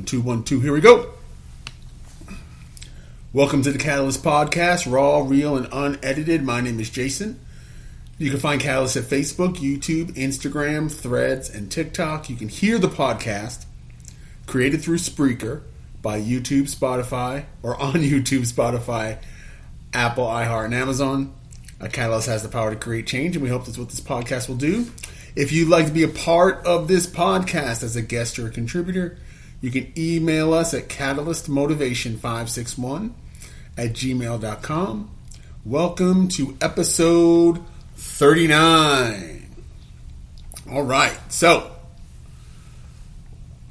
1, 2, 1, 2. Here we go. Welcome to the Catalyst Podcast, raw, real, and unedited. My name is Jason. You can find Catalyst at Facebook, YouTube, Instagram, Threads, and TikTok. You can hear the podcast created through Spreaker by YouTube, Spotify, or on YouTube, Spotify, Apple, iHeart, and Amazon. Catalyst has the power to create change, and we hope that's what this podcast will do. If you'd like to be a part of this podcast as a guest or a contributor, you can email us at catalystmotivation561@gmail.com. Welcome to episode 39. All right, so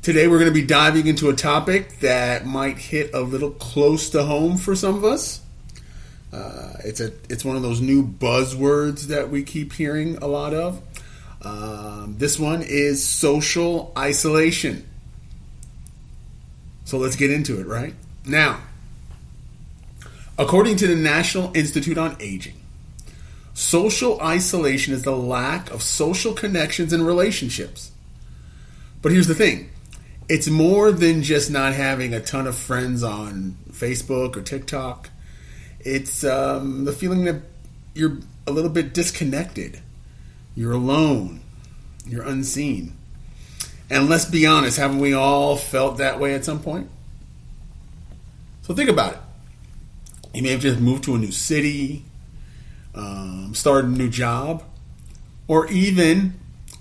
today we're going to be diving into a topic that might hit a little close to home for some of us. It's one of those new buzzwords that we keep hearing a lot of. This one is social isolation. So let's get into it, right? Now, according to the National Institute on Aging, social isolation is the lack of social connections and relationships. But here's the thing. It's more than just not having a ton of friends on Facebook or TikTok. It's the feeling that you're a little bit disconnected. You're alone. You're unseen. And let's be honest, haven't we all felt that way at some point? So think about it. You may have just moved to a new city, started a new job, or even,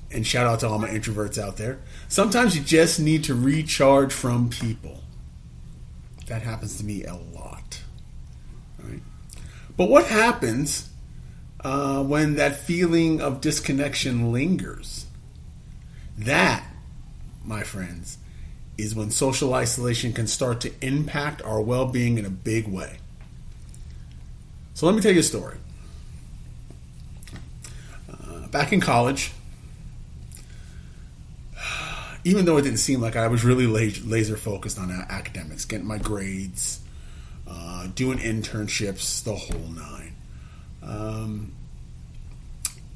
and shout out to all my introverts out there, sometimes you just need to recharge from people. That happens to me a lot. Right? But what happens when that feeling of disconnection lingers? That, my friends, is when social isolation can start to impact our well-being in a big way. So let me tell you a story. Back in college, even though it didn't seem like I was really laser focused on academics, getting my grades, doing internships, the whole nine.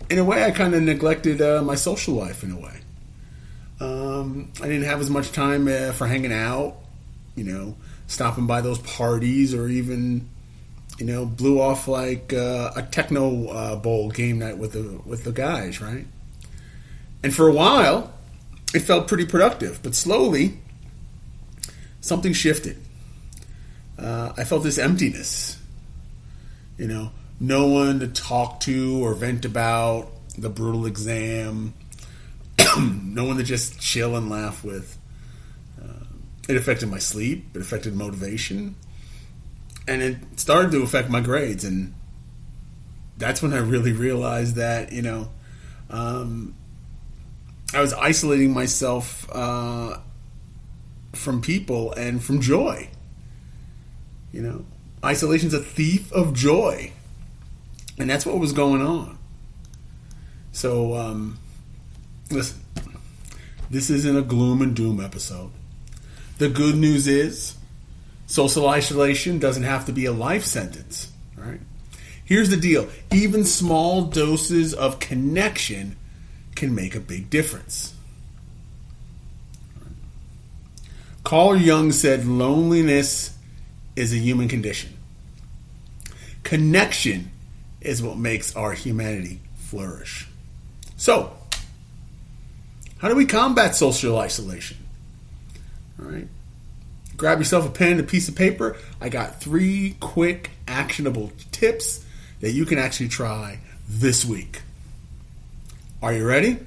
In a way, I kind of neglected my social life in a way. I didn't have as much time for hanging out, stopping by those parties, or even, blew off like a techno bowl game night with the guys, right? And for a while, it felt pretty productive, but slowly, something shifted. I felt this emptiness, no one to talk to or vent about the brutal exam. No one to just chill and laugh with. It affected my sleep. It affected motivation. And it started to affect my grades. And that's when I really realized that, I was isolating myself from people and from joy. Isolation's a thief of joy. And that's what was going on. So, listen, this isn't a gloom and doom episode. The good news is social isolation doesn't have to be a life sentence. Right? Here's the deal. Even small doses of connection can make a big difference. Carl Jung said loneliness is a human condition. Connection is what makes our humanity flourish. So, how do we combat social isolation? All right. Grab yourself a pen and a piece of paper. I got 3 quick, actionable tips that you can actually try this week. Are you ready?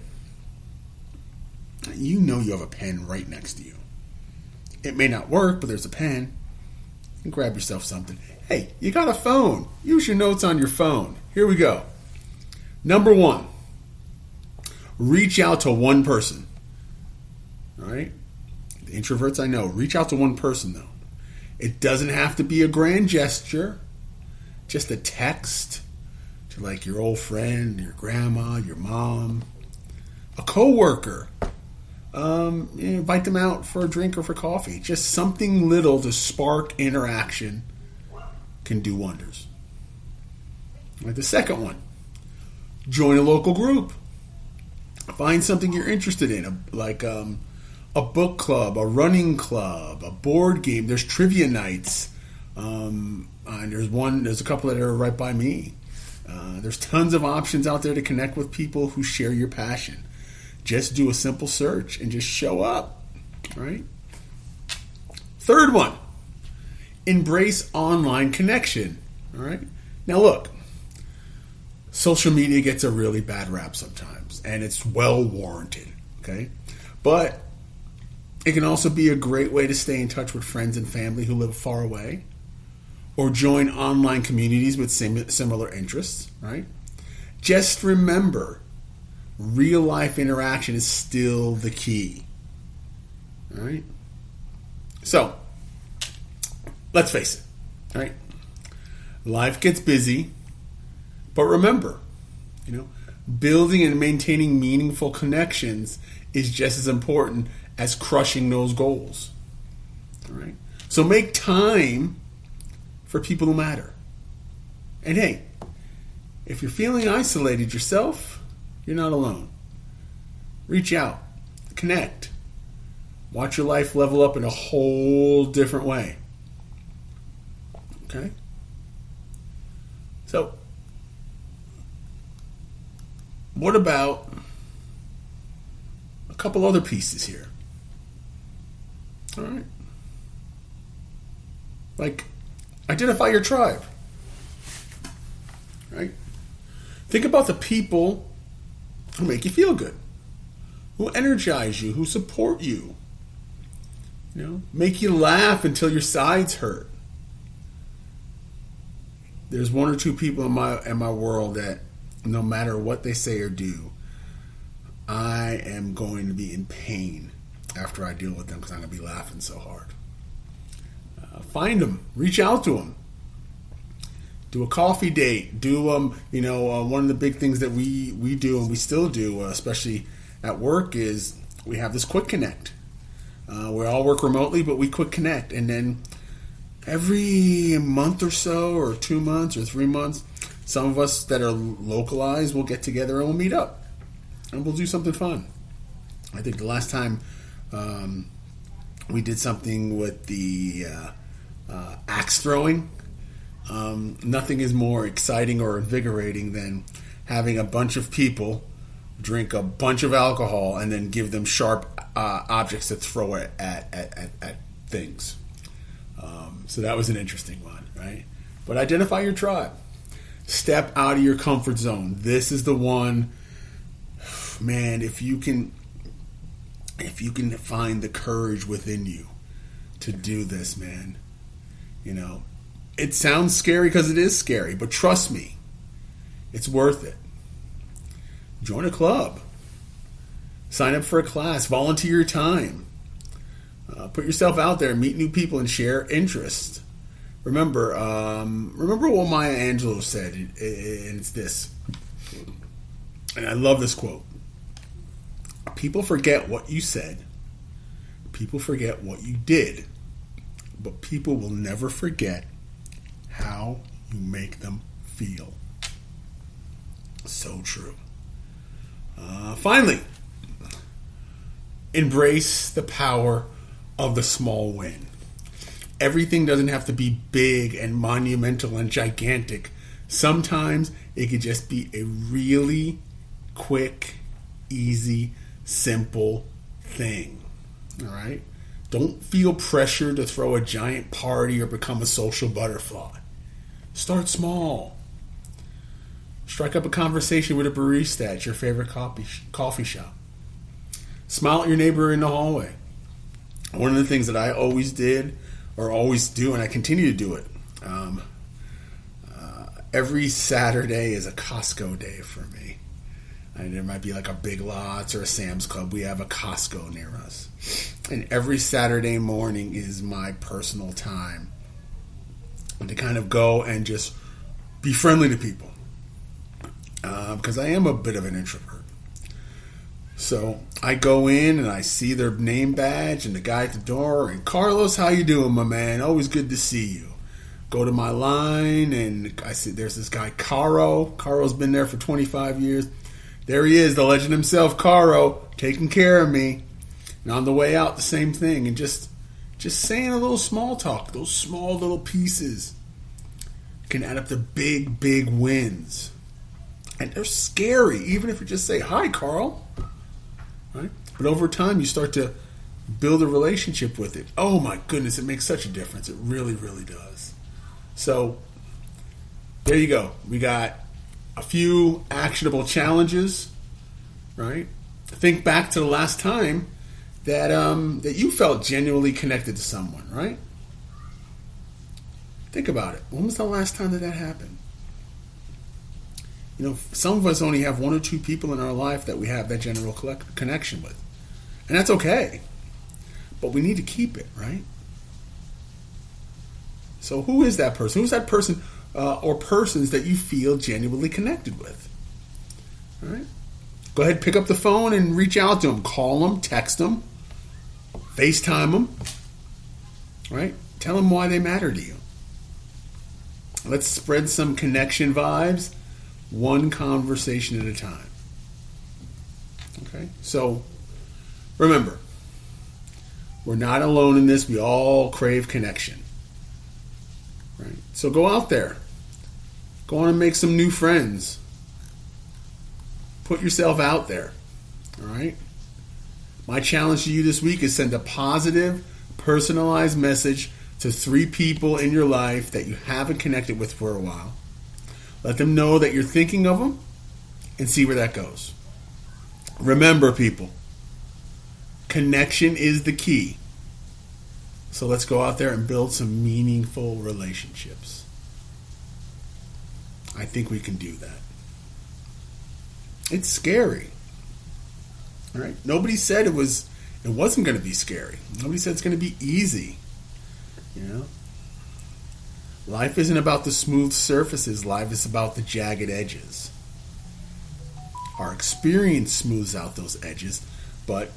You know you have a pen right next to you. It may not work, but there's a pen. You can grab yourself something. Hey, you got a phone. Use your notes on your phone. Here we go. Number 1. Reach out to one person. All right? The introverts, I know. Reach out to one person, though. It doesn't have to be a grand gesture. Just a text to like your old friend, your grandma, your mom, a coworker. Invite them out for a drink or for coffee. Just something little to spark interaction can do wonders. All right, the second one. Join a local group. Find something you're interested in, like a book club, a running club, a board game. There's trivia nights. And there's a couple that are right by me. There's tons of options out there to connect with people who share your passion. Just do a simple search and just show up. All right. Third one, embrace online connection. All right. Now look, social media gets a really bad rap sometimes, and it's well warranted. Okay. But it can also be a great way to stay in touch with friends and family who live far away, or join online communities with similar interests, right? Just remember, real life interaction is still the key. All right? So, let's face it, all right? Life gets busy, but remember, building and maintaining meaningful connections is just as important as crushing those goals. All right? So make time for people who matter. And hey, if you're feeling isolated yourself, you're not alone. Reach out, connect, watch your life level up in a whole different way. Okay? So, what about a couple other pieces here? All right. Like, identify your tribe. Right? Think about the people who make you feel good, who energize you, who support you. Make you laugh until your sides hurt. There's one or two people in my world that no matter what they say or do, I am going to be in pain after I deal with them because I'm going to be laughing so hard. Find them, reach out to them, do a coffee date, do one of the big things that we do and we still do, especially at work, is we have this quick connect. We all work remotely, but we quick connect, and then every month or so, or 2 months or 3 months, some of us that are localized will get together and we'll meet up and we'll do something fun. I think the last time we did something with the axe throwing. Nothing is more exciting or invigorating than having a bunch of people drink a bunch of alcohol and then give them sharp objects to throw at things. So that was an interesting one, right? But identify your tribe. Step out of your comfort zone. This is the one, man, if you can find the courage within you to do this, man, it sounds scary because it is scary, but trust me, it's worth it. Join a club. Sign up for a class. Volunteer your time. Put yourself out there, meet new people, and share interests. Remember what Maya Angelou said, and it's this. And I love this quote. People forget what you said. People forget what you did. But people will never forget how you make them feel. So true. Finally, embrace the power of the small win. Everything doesn't have to be big and monumental and gigantic. Sometimes it could just be a really quick, easy, simple thing. All right? Don't feel pressured to throw a giant party or become a social butterfly. Start small. Strike up a conversation with a barista at your favorite coffee shop. Smile at your neighbor in the hallway. One of the things that I always did, or always do, and I continue to do it, every Saturday is a Costco day for me. And there might be like a Big Lots or a Sam's Club. We have a Costco near us. And every Saturday morning is my personal time to kind of go and just be friendly to people. Because I am a bit of an introvert. So I go in and I see their name badge and the guy at the door, and Carlos, how you doing, my man? Always good to see you. Go to my line and I see there's this guy, Caro. Caro's been there for 25 years. There he is, the legend himself, Caro, taking care of me. And on the way out, the same thing. And just saying a little small talk, those small little pieces can add up to big, big wins. And they're scary, even if you just say, "Hi, Carl." Right? But over time, you start to build a relationship with it. Oh my goodness, it makes such a difference. It really, really does. So there you go. We got a few actionable challenges, right? Think back to the last time that you felt genuinely connected to someone, right? Think about it. When was the last time that happened? You know, some of us only have one or two people in our life that we have that general connection with. And that's okay. But we need to keep it, right? So who is that person? Who's that person or persons that you feel genuinely connected with? All right? Go ahead, pick up the phone and reach out to them. Call them, text them, FaceTime them. Right? Tell them why they matter to you. Let's spread some connection vibes, one conversation at a time. Okay? So, remember, we're not alone in this. We all crave connection. Right? So go out there. Go on and make some new friends. Put yourself out there. All right? My challenge to you this week is send a positive, personalized message to 3 people in your life that you haven't connected with for a while. Let them know that you're thinking of them and see where that goes. Remember, people, connection is the key. So let's go out there and build some meaningful relationships. I think we can do that. It's scary. All right? Nobody said it wasn't going to be scary. Nobody said it's going to be easy. You know? Life isn't about the smooth surfaces. Life is about the jagged edges. Our experience smooths out those edges, but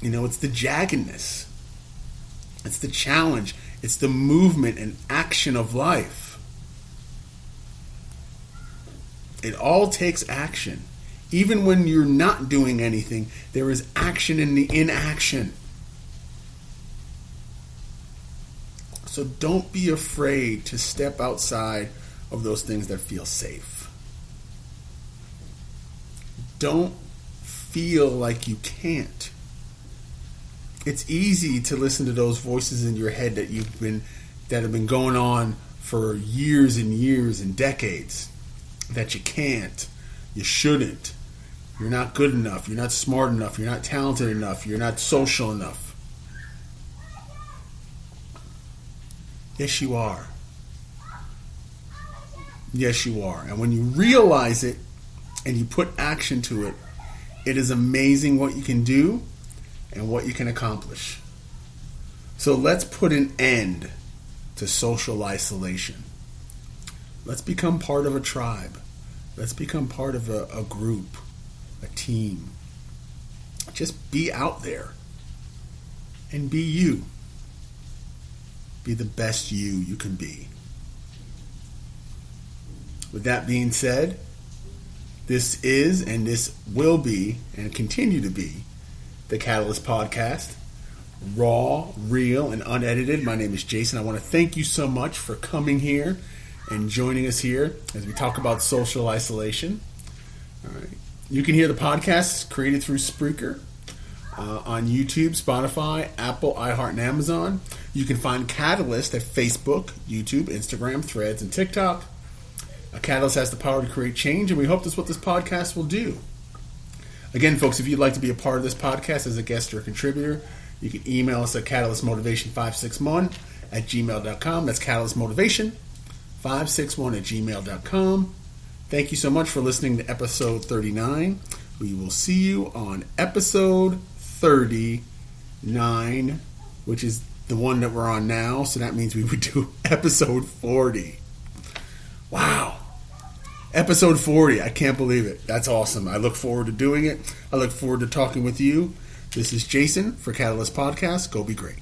it's the jaggedness. It's the challenge. It's the movement and action of life. It all takes action. Even when you're not doing anything, there is action in the inaction. So don't be afraid to step outside of those things that feel safe. Don't feel like you can't. It's easy to listen to those voices in your head that have been going on for years and years and decades. That you can't, you shouldn't, you're not good enough, you're not smart enough, you're not talented enough, you're not social enough. Yes, you are. Yes, you are. And when you realize it and you put action to it, it is amazing what you can do and what you can accomplish. So let's put an end to social isolation. Let's become part of a tribe. Let's become part of a group, a team. Just be out there and be you. Be the best you can be. With that being said, this is and this will be and continue to be the Catalyst Podcast. Raw, real, and unedited. My name is Jason. I want to thank you so much for coming here and joining us here as we talk about social isolation. All right. You can hear the podcast created through Spreaker on YouTube, Spotify, Apple, iHeart, and Amazon. You can find Catalyst at Facebook, YouTube, Instagram, Threads, and TikTok. Catalyst has the power to create change, and we hope that's what this podcast will do. Again, folks, if you'd like to be a part of this podcast as a guest or a contributor, you can email us at catalystmotivation561@gmail.com. That's catalystmotivation561@gmail.com. Thank you so much for listening to episode 39. We will see you on episode 39, which is the one that we're on now. So that means we would do episode 40. Wow. Episode 40. I can't believe it. That's awesome. I look forward to doing it. I look forward to talking with you. This is Jason for Catalyst Podcast. Go be great.